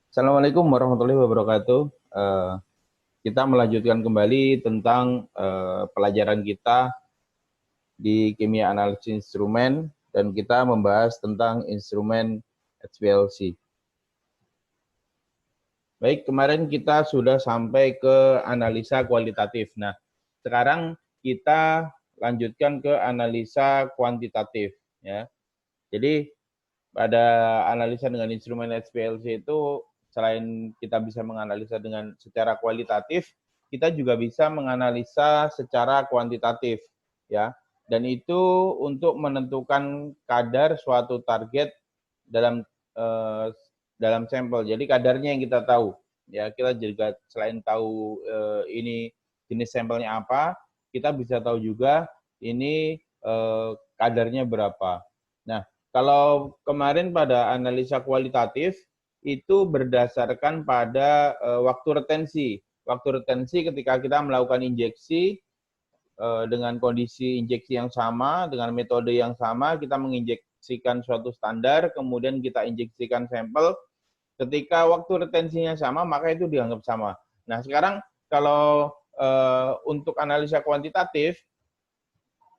Assalamualaikum warahmatullahi wabarakatuh. Kita melanjutkan kembali tentang pelajaran kita di kimia analisis instrumen dan kita membahas tentang instrumen HPLC. Baik, kemarin kita sudah sampai ke analisa kualitatif. Nah, sekarang kita lanjutkan ke analisa kuantitatif. Ya. Jadi pada analisa dengan instrumen HPLC itu selain kita bisa menganalisa dengan secara kualitatif, kita juga bisa menganalisa secara kuantitatif, ya. Dan itu untuk menentukan kadar suatu target dalam dalam sampel. Jadi kadarnya yang kita tahu, ya. Kita juga selain tahu ini jenis sampelnya apa, kita bisa tahu juga ini kadarnya berapa. Nah, kalau kemarin pada analisa kualitatif itu berdasarkan pada waktu retensi. Waktu retensi ketika kita melakukan injeksi dengan kondisi injeksi yang sama, dengan metode yang sama, kita menginjeksikan suatu standar, kemudian kita injeksikan sampel. Ketika waktu retensinya sama, maka itu dianggap sama. Nah, sekarang kalau untuk analisa kuantitatif,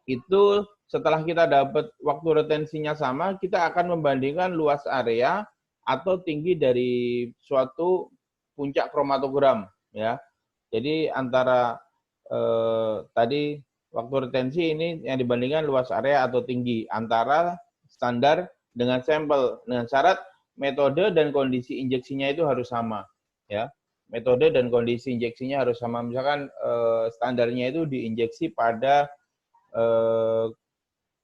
itu setelah kita dapat waktu retensinya sama, kita akan membandingkan luas area atau tinggi dari suatu puncak kromatogram, ya. Jadi antara tadi waktu retensi ini yang dibandingkan luas area atau tinggi antara standar dengan sampel dengan syarat metode dan kondisi injeksinya itu harus sama, ya. Metode dan kondisi injeksinya harus sama. Misalkan standarnya itu diinjeksi pada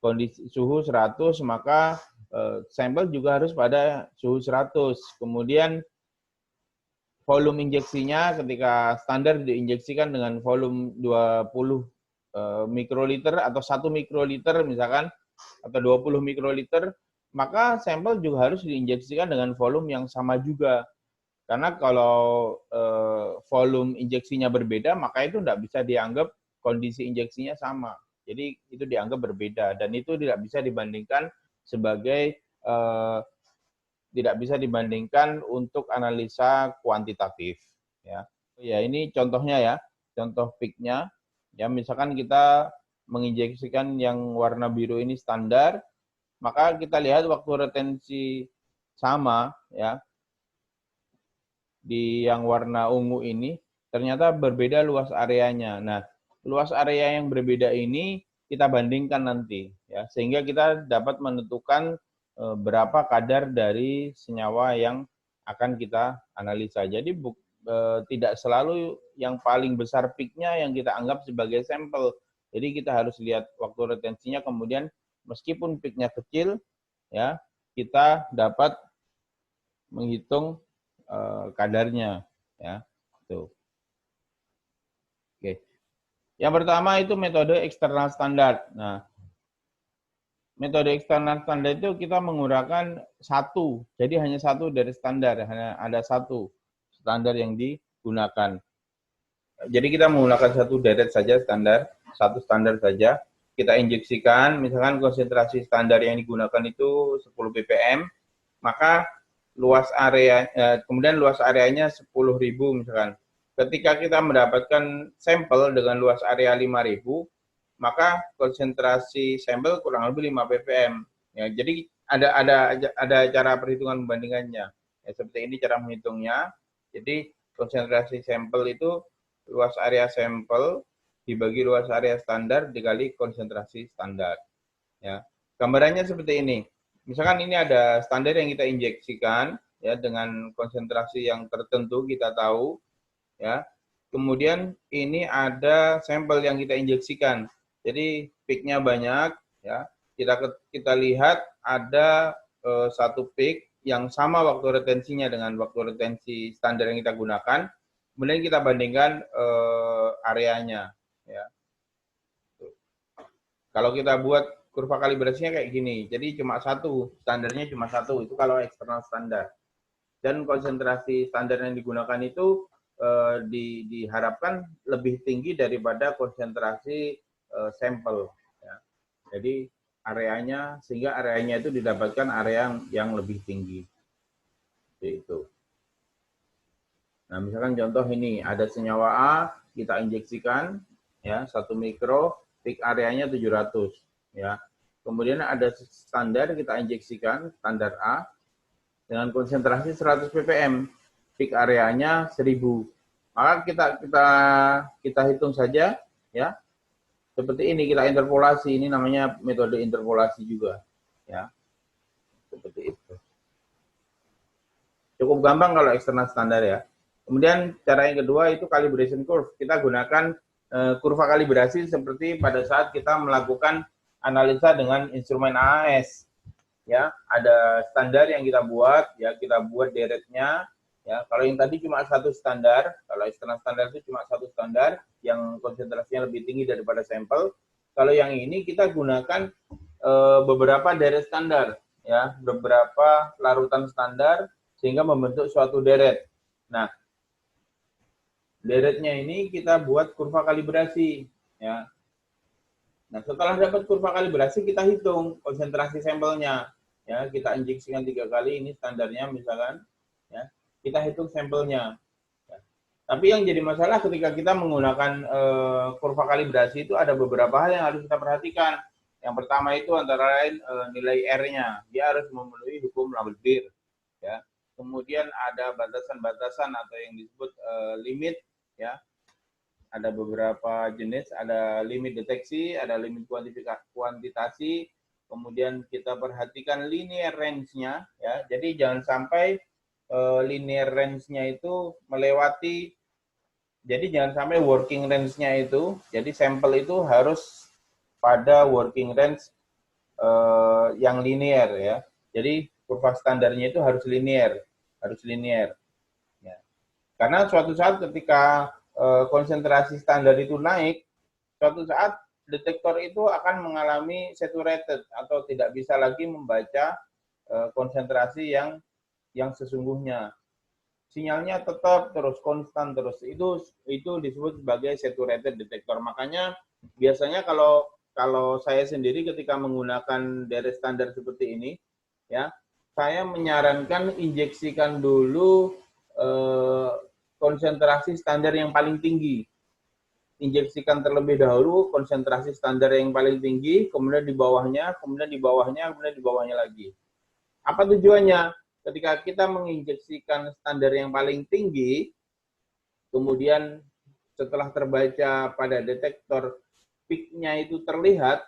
kondisi suhu 100, maka sampel juga harus pada suhu 100. Kemudian volume injeksinya ketika standar diinjeksikan dengan volume 20 mikroliter atau 1 mikroliter misalkan, atau 20 mikroliter, maka sampel juga harus diinjeksikan dengan volume yang sama juga. Karena kalau volume injeksinya berbeda, maka itu tidak bisa dianggap kondisi injeksinya sama. Jadi itu dianggap berbeda dan itu tidak bisa dibandingkan sebagai tidak bisa dibandingkan untuk analisa kuantitatif. Ya, ya ini contohnya ya, contoh peak-nya. Ya, misalkan kita menginjeksikan yang warna biru ini standar, maka kita lihat waktu retensi sama ya di yang warna ungu ini ternyata berbeda luas areanya. Nah, luas area yang berbeda ini kita bandingkan nanti ya sehingga kita dapat menentukan berapa kadar dari senyawa yang akan kita analisa. Jadi tidak selalu yang paling besar peak-nya yang kita anggap sebagai sampel. Jadi kita harus lihat waktu retensinya, kemudian meskipun peak-nya kecil, ya kita dapat menghitung kadarnya, ya. Tuh. Oke. Yang pertama itu metode eksternal standar. Nah, metode eksternal standar itu kita menggunakan satu, jadi hanya satu dari standar, hanya ada satu standar yang digunakan. Jadi kita menggunakan satu deret saja standar, satu standar saja. Kita injeksikan, misalkan konsentrasi standar yang digunakan itu 10 ppm, maka luas area, kemudian luas areanya 10.000 misalkan. Ketika kita mendapatkan sampel dengan luas area 5.000, maka konsentrasi sampel kurang lebih 5 ppm. Ya, jadi ada cara perhitungan membandingannya. Ya, seperti ini cara menghitungnya. Jadi konsentrasi sampel itu luas area sampel dibagi luas area standar dikali konsentrasi standar. Ya, gambarannya seperti ini. Misalkan ini ada standar yang kita injeksikan ya dengan konsentrasi yang tertentu kita tahu ya. Kemudian ini ada sampel yang kita injeksikan. Jadi peak-nya banyak ya. Kita lihat ada satu peak yang sama waktu retensinya dengan waktu retensi standar yang kita gunakan. Kemudian kita bandingkan areanya ya. Kalau kita buat kurva kalibrasinya kayak gini, jadi cuma satu, standarnya cuma satu, itu kalau eksternal standar. Dan konsentrasi standar yang digunakan itu diharapkan lebih tinggi daripada konsentrasi sampel. Ya. Jadi areanya, sehingga areanya itu didapatkan area yang lebih tinggi. Seperti itu. Nah, misalkan contoh ini, ada senyawa A, kita injeksikan, ya, 1 mikro, peak areanya 700, ya. Kemudian ada standar, kita injeksikan, standar A, dengan konsentrasi 100 ppm, peak areanya 1000. Maka kita hitung saja, ya. Seperti ini, kita interpolasi, ini namanya metode interpolasi juga, ya. Seperti itu. Cukup gampang kalau eksternal standar ya. Kemudian cara yang kedua itu calibration curve. Kita gunakan kurva kalibrasi seperti pada saat kita melakukan analisa dengan instrumen AAS. Ya, ada standar yang kita buat, ya kita buat deretnya. Ya, kalau yang tadi cuma satu standar, kalau eksternal standar itu cuma satu standar yang konsentrasinya lebih tinggi daripada sampel. Kalau yang ini kita gunakan beberapa deret standar, ya, beberapa larutan standar sehingga membentuk suatu deret. Nah, deretnya ini kita buat kurva kalibrasi, ya. Nah, setelah dapat kurva kalibrasi kita hitung konsentrasi sampelnya, ya. Kita injeksikan 3 kali, ini standarnya misalkan, ya. Kita hitung sampelnya. Ya. Tapi yang jadi masalah ketika kita menggunakan kurva kalibrasi itu ada beberapa hal yang harus kita perhatikan. Yang pertama itu antara lain nilai R-nya, dia harus memenuhi hukum Lambert, ya. Kemudian ada batasan-batasan atau yang disebut limit, ya. Ada beberapa jenis, ada limit deteksi, ada limit kuantitasi, kemudian kita perhatikan linear range-nya, ya. Jadi jangan sampai linear range-nya itu melewati, jadi jangan sampai working range-nya itu, jadi sampel itu harus pada working range yang linear, ya. Jadi kurva standarnya itu harus linear, ya. Karena suatu saat ketika konsentrasi standar itu naik, suatu saat detektor itu akan mengalami saturated atau tidak bisa lagi membaca konsentrasi yang sesungguhnya. Sinyalnya tetap terus konstan terus. Itu disebut sebagai saturated detektor. Makanya biasanya kalau saya sendiri ketika menggunakan deret standar seperti ini, ya, saya menyarankan injeksikan dulu konsentrasi standar yang paling tinggi. Injeksikan terlebih dahulu konsentrasi standar yang paling tinggi, kemudian di bawahnya, kemudian di bawahnya, kemudian di bawahnya lagi. Apa tujuannya? Ketika kita menginjeksikan standar yang paling tinggi, kemudian setelah terbaca pada detektor peak-nya itu terlihat,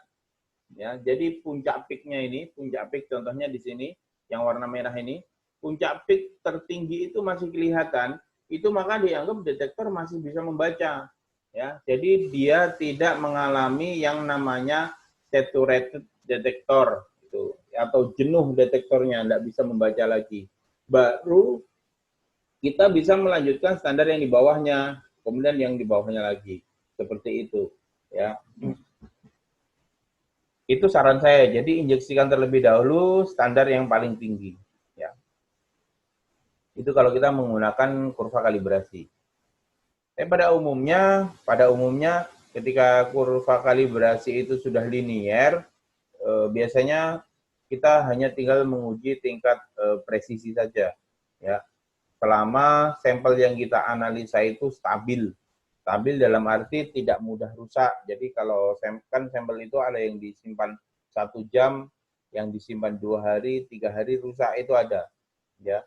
ya, jadi puncak peak-nya ini, puncak peak contohnya di sini, yang warna merah ini, puncak peak tertinggi itu masih kelihatan, itu maka dianggap detektor masih bisa membaca, ya. Jadi dia tidak mengalami yang namanya saturated detektor itu, atau jenuh detektornya, tidak bisa membaca lagi. Baru kita bisa melanjutkan standar yang di bawahnya, kemudian yang di bawahnya lagi, seperti itu, ya. Itu saran saya. Jadi injeksikan terlebih dahulu standar yang paling tinggi, ya. Itu kalau kita menggunakan kurva kalibrasi. Tapi pada umumnya ketika kurva kalibrasi itu sudah linear, biasanya kita hanya tinggal menguji tingkat presisi saja, ya. Selama sampel yang kita analisa itu stabil. Stabil dalam arti tidak mudah rusak. Jadi kalau kan sampel itu ada yang disimpan 1 jam, yang disimpan 2 hari, 3 hari rusak itu ada, ya.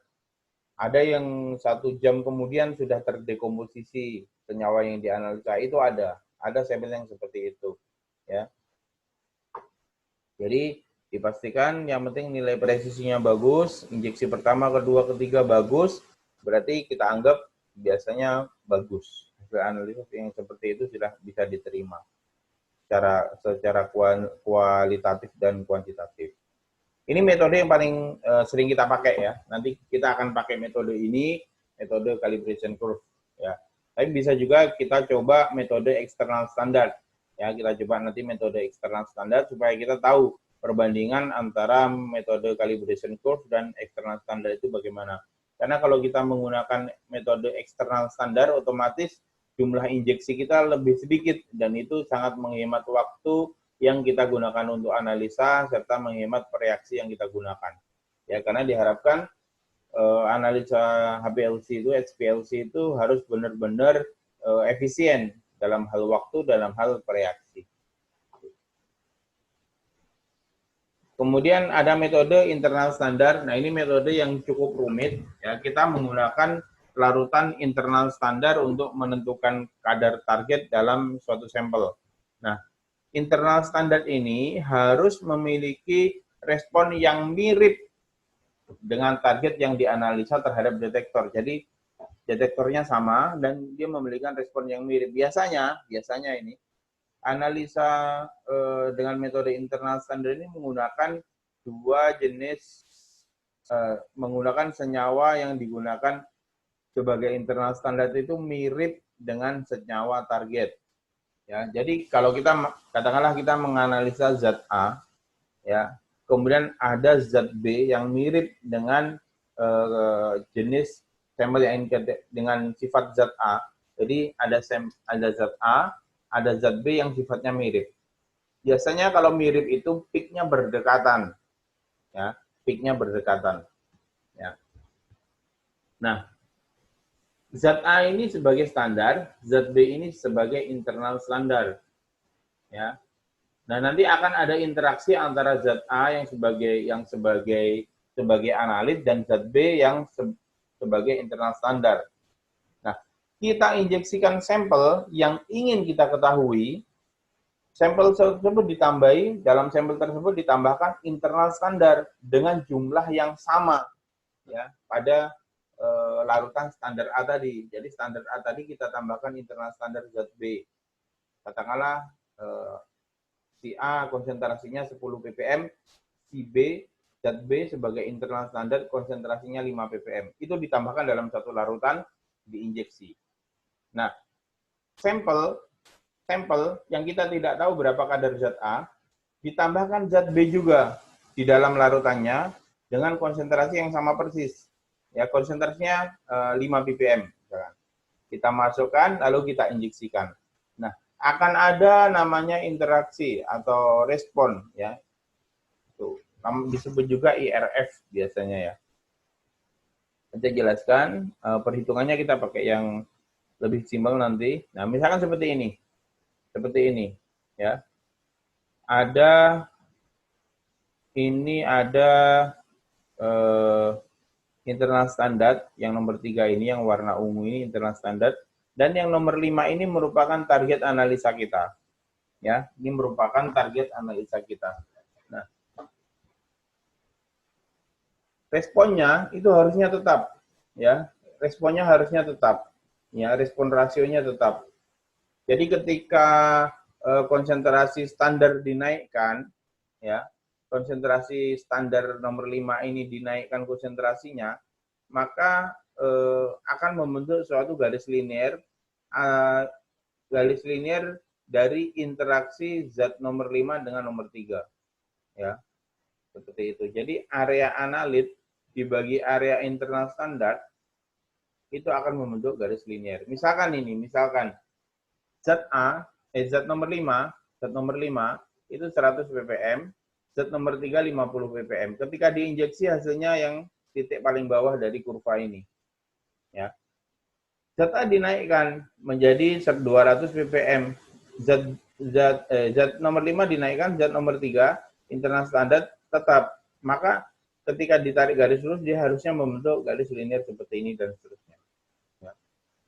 Ada yang 1 jam kemudian sudah terdekomposisi senyawa yang dianalisa itu ada sampel yang seperti itu, ya. Jadi dipastikan yang penting nilai presisinya bagus, injeksi pertama, kedua, ketiga bagus, berarti kita anggap biasanya bagus. Hasil analisis yang seperti itu sudah bisa diterima secara kualitatif dan kuantitatif. Ini metode yang paling sering kita pakai, ya. Nanti kita akan pakai metode ini, metode calibration curve, ya. Tapi bisa juga kita coba metode eksternal standar, ya. Kita coba nanti metode eksternal standar supaya kita tahu perbandingan antara metode calibration curve dan eksternal standar itu bagaimana. Karena kalau kita menggunakan metode eksternal standar, otomatis jumlah injeksi kita lebih sedikit, dan itu sangat menghemat waktu yang kita gunakan untuk analisa serta menghemat reaksi yang kita gunakan. Ya, karena diharapkan analisa HPLC itu, HPLC itu harus benar-benar efisien dalam hal waktu, dalam hal reaksi. Kemudian ada metode internal standar. Nah, ini metode yang cukup rumit. Ya, kita menggunakan larutan internal standar untuk menentukan kadar target dalam suatu sampel. Nah, internal standar ini harus memiliki respon yang mirip dengan target yang dianalisa terhadap detektor. Jadi, detektornya sama dan dia memiliki respon yang mirip. Biasanya ini analisa dengan metode internal standar ini menggunakan dua jenis, menggunakan senyawa yang digunakan sebagai internal standar itu mirip dengan senyawa target. Ya, jadi kalau kita katakanlah kita menganalisa zat A, ya, kemudian ada zat B yang mirip dengan jenis sampel yang dengan sifat zat A. Jadi ada zat A, ada zat B yang sifatnya mirip. Biasanya kalau mirip itu peaknya berdekatan, ya, peaknya berdekatan. Ya. Nah, zat A ini sebagai standar, zat B ini sebagai internal standar, ya. Nah, nanti akan ada interaksi antara zat A yang sebagai analit dan zat B yang sebagai internal standar. Kita injeksikan sampel yang ingin kita ketahui, sampel tersebut dalam sampel tersebut ditambahkan internal standar dengan jumlah yang sama, ya, pada larutan standar A tadi. Jadi standar A tadi kita tambahkan internal standar zat B. Katakanlah si A konsentrasinya 10 ppm, si B, zat B sebagai internal standar konsentrasinya 5 ppm. Itu ditambahkan dalam satu larutan, diinjeksi. Nah, sampel yang kita tidak tahu berapa kadar zat A, ditambahkan zat B juga di dalam larutannya dengan konsentrasi yang sama persis. Ya, konsentrasinya 5 ppm. Kita masukkan, lalu kita injeksikan. Nah, akan ada namanya interaksi atau respon, ya. Itu disebut juga IRF biasanya, ya. Saya jelaskan, perhitungannya kita pakai yang lebih simpel nanti. Nah, misalkan seperti ini, ya. Ada internal standar yang nomor 3 ini, yang warna ungu ini internal standar, dan yang nomor 5 ini merupakan target analisa kita. Ya, ini merupakan target analisa kita. Nah, responnya itu harusnya tetap, ya. Responnya harusnya tetap. Ya, respon rasionya tetap. Jadi ketika konsentrasi standar dinaikkan, ya, konsentrasi standar nomor 5 ini dinaikkan konsentrasinya, maka akan membentuk suatu garis linear dari interaksi zat nomor 5 dengan nomor 3. Ya, seperti itu. Jadi area analit dibagi area internal standar itu akan membentuk garis linear. Misalkan zat nomor 5 itu 100 ppm, zat nomor 3 50 ppm. Ketika diinjeksi hasilnya yang titik paling bawah dari kurva ini. Ya. Zat A dinaikkan menjadi 200 ppm. Zat nomor 5 dinaikkan, zat nomor 3 internal standar tetap. Maka ketika ditarik garis lurus dia harusnya membentuk garis linear seperti ini dan seterusnya.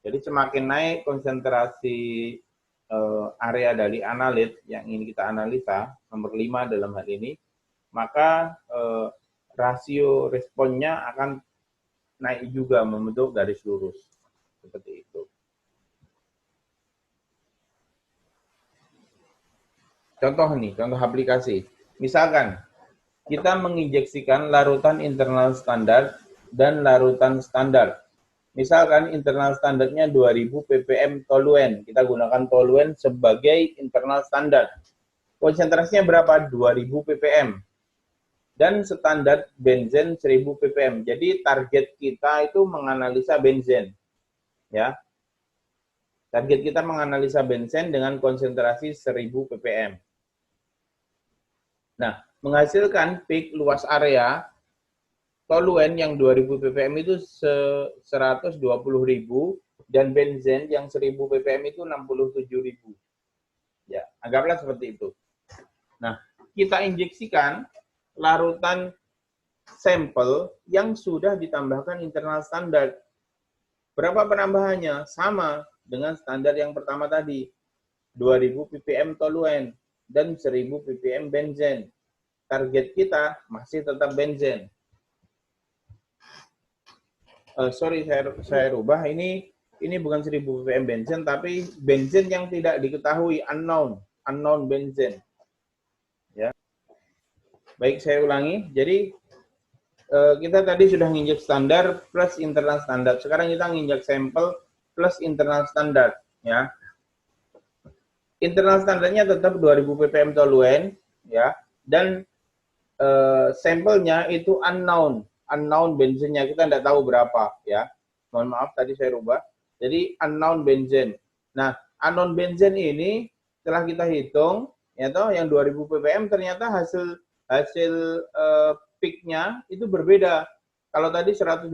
Jadi semakin naik konsentrasi area dari analit yang ingin kita analisa, nomor 5 dalam hal ini, maka rasio responnya akan naik juga membentuk garis lurus. Seperti itu. Contoh aplikasi. Misalkan, kita menginjeksikan larutan internal standar dan larutan standar. Misalkan internal standarnya 2000 ppm toluen. Kita gunakan toluen sebagai internal standar. Konsentrasinya berapa? 2000 ppm. Dan standar benzen 1000 ppm. Jadi target kita itu menganalisa benzen. Ya. Target kita menganalisa benzen dengan konsentrasi 1000 ppm. Nah, menghasilkan peak luas area toluen yang 2000 ppm itu 120.000 dan benzen yang 1000 ppm itu 67.000. Ya, anggaplah seperti itu. Nah, kita injeksikan larutan sampel yang sudah ditambahkan internal standar. Berapa penambahannya? Sama dengan standar yang pertama tadi. 2000 ppm toluen dan 1000 ppm benzen. Target kita masih tetap benzen. Sorry, saya rubah. Ini bukan 1000 ppm benzen, tapi benzen yang tidak diketahui, unknown benzen. Ya. Baik, saya ulangi. Jadi kita tadi sudah nginjek standar plus internal standar. Sekarang kita nginjek sampel plus internal standar. Ya. Internal standarnya tetap 2000 ppm toluen, ya, dan sampelnya itu unknown benzinnya, kita tidak tahu berapa, ya. Mohon maaf tadi saya rubah. Jadi unknown benzen. Nah, unknown benzen ini setelah kita hitung, ya toh, yang 2000 ppm ternyata hasil peak-nya itu berbeda. Kalau tadi 120.000,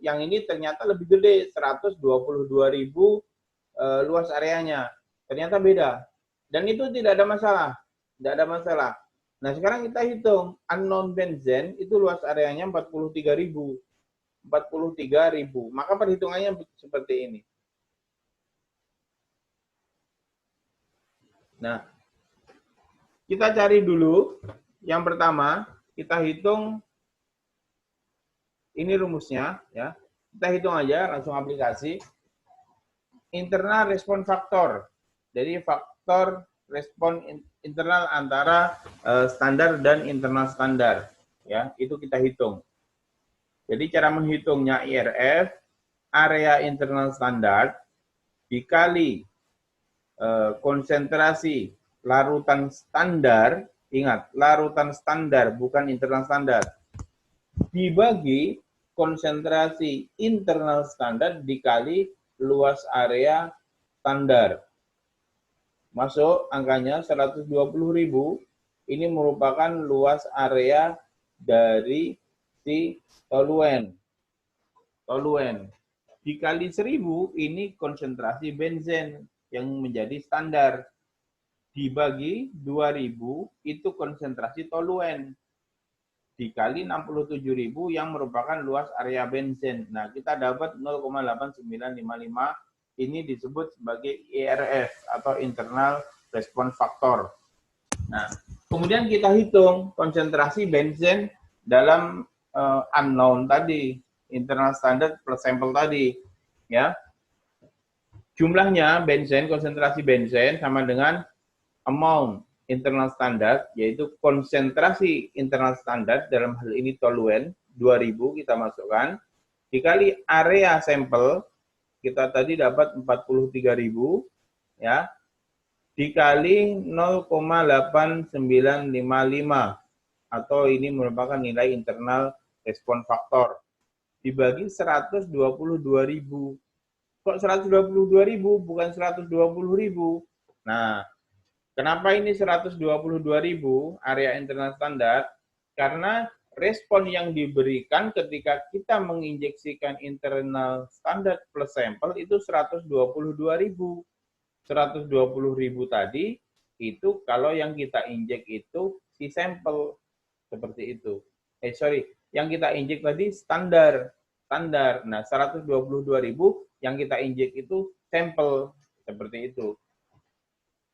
yang ini ternyata lebih gede, 122.000 luas areanya. Ternyata beda. Dan itu tidak ada masalah. Tidak ada masalah. Nah, sekarang kita hitung. Unknown benzen itu luas areanya 43.000. 43.000. Maka perhitungannya seperti ini. Nah, kita cari dulu. Yang pertama, kita hitung. Ini rumusnya, ya. Kita hitung aja, langsung aplikasi. Internal respon faktor. Jadi faktor respon internal antara standar dan internal standar, ya, itu kita hitung. Jadi cara menghitungnya IRF, area internal standar dikali konsentrasi larutan standar, ingat, larutan standar bukan internal standar, dibagi konsentrasi internal standar dikali luas area standar. Masuk angkanya 120.000, ini merupakan luas area dari si toluen. Dikali 1000, ini konsentrasi benzen yang menjadi standar. Dibagi 2000, itu konsentrasi toluen. Dikali 67.000 yang merupakan luas area benzen. Nah, kita dapat 0,8955. Ini disebut sebagai IRF atau internal respon faktor. Nah, kemudian kita hitung konsentrasi benzen dalam unknown tadi, internal standard plus sampel tadi, ya. Jumlahnya benzen, konsentrasi benzen sama dengan amount internal standard, yaitu konsentrasi internal standard dalam hal ini toluen 2000 kita masukkan dikali area sampel. Kita tadi dapat 43.000, ya, dikali 0,8955, atau ini merupakan nilai internal respon faktor, dibagi 122.000. Kok 122.000 bukan 120.000? Nah, kenapa ini 122.000 area internal standar? Karena respon yang diberikan ketika kita menginjeksikan internal standard plus sampel itu 122.000. 120.000 tadi itu kalau yang kita injek itu si sampel, seperti itu. Yang kita injek tadi standar. Nah, 122.000 yang kita injek itu sampel, seperti itu.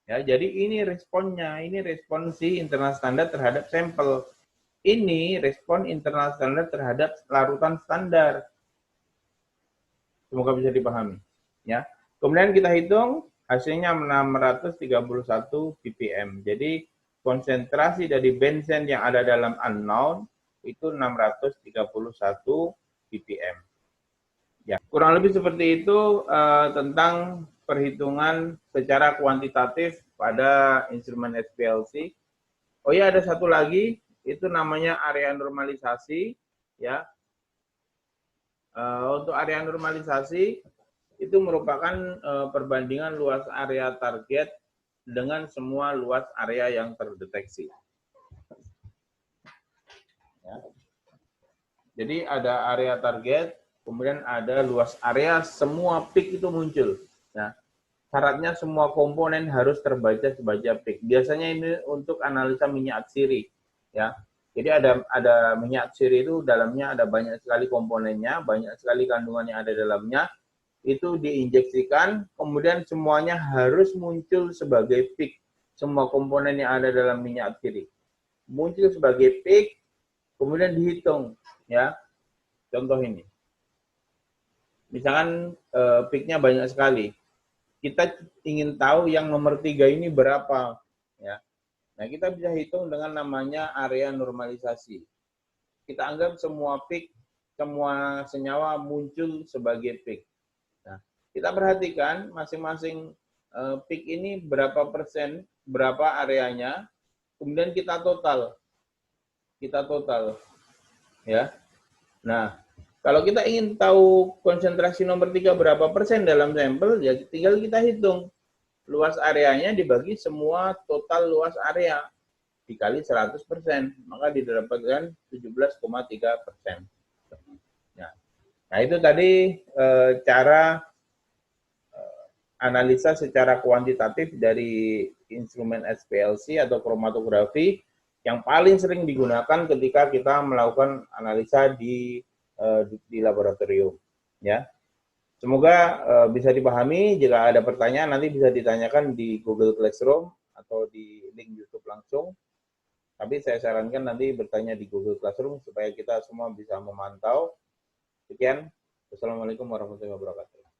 Ya, jadi ini responnya, ini respon si internal standar terhadap sampel. Ini respon internal standar terhadap larutan standar. Semoga bisa dipahami, ya. Kemudian kita hitung hasilnya 631 ppm. Jadi konsentrasi dari benzen yang ada dalam unknown itu 631 ppm. Ya, kurang lebih seperti itu tentang perhitungan secara kuantitatif pada instrumen SPLC. Oh ya, ada satu lagi, itu namanya area normalisasi, ya. Untuk area normalisasi itu merupakan perbandingan luas area target dengan semua luas area yang terdeteksi. Ya. Jadi ada area target, kemudian ada luas area, semua peak itu muncul. Nah, syaratnya semua komponen harus terbaca sebagai peak. Biasanya ini untuk analisa minyak atsiri, ya. Jadi ada minyak atsiri itu dalamnya ada banyak sekali komponennya, banyak sekali kandungan yang ada dalamnya. Itu diinjeksikan, kemudian semuanya harus muncul sebagai peak. Semua komponen yang ada dalam minyak atsiri muncul sebagai peak, kemudian dihitung, ya. Contoh ini, misalkan peaknya banyak sekali, kita ingin tahu yang nomor 3 ini berapa, ya. Nah, kita bisa hitung dengan namanya area normalisasi. Kita anggap semua peak, semua senyawa muncul sebagai peak. Nah, kita perhatikan masing-masing peak ini berapa persen, berapa areanya, kemudian kita total, ya. Nah, kalau kita ingin tahu konsentrasi nomor 3 berapa persen dalam sampel, ya tinggal kita hitung. Luas areanya dibagi semua total luas area dikali 100%, maka didapatkan 17,3%. Nah, itu tadi cara analisa secara kuantitatif dari instrumen SPLC atau kromatografi yang paling sering digunakan ketika kita melakukan analisa di laboratorium, ya. Semoga bisa dipahami. Jika ada pertanyaan nanti bisa ditanyakan di Google Classroom atau di link YouTube langsung. Tapi saya sarankan nanti bertanya di Google Classroom supaya kita semua bisa memantau. Sekian. Wassalamualaikum warahmatullahi wabarakatuh.